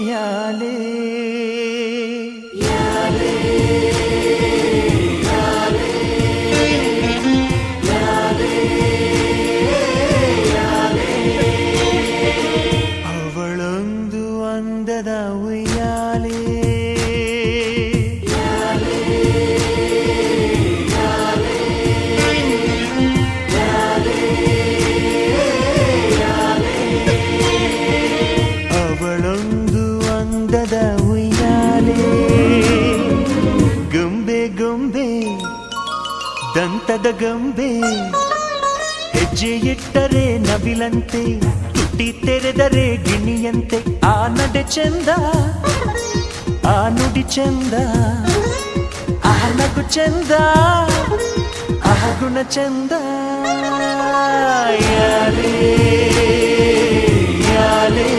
ಯಾಲೇ ಅವಳೊಂದು ಅಂದದ ಉಯ್ಯಾಲೆ ಅವಳೊಂದು ಅಂದದ ಉಯ್ಯಾಲೆ ಗೊಂಬೆ ಗೊಂಬೆ ದಂತದ ಗೊಂಬೆ ಹೆಜ್ಜೆ ಇಟ್ಟರೆ ನವಿಲಂತೆ ತುಟಿ ತೆರೆದರೆ ಗಿಣಿಯಂತೆ ಆ ನಡೆ ಚಂದ ಆ ನುಡಿ ಚಂದ ಆ ನಗು ಚಂದ ಆ ಗುಣ ಚಂದ ಯಾಲೇ ಯಾಲೇ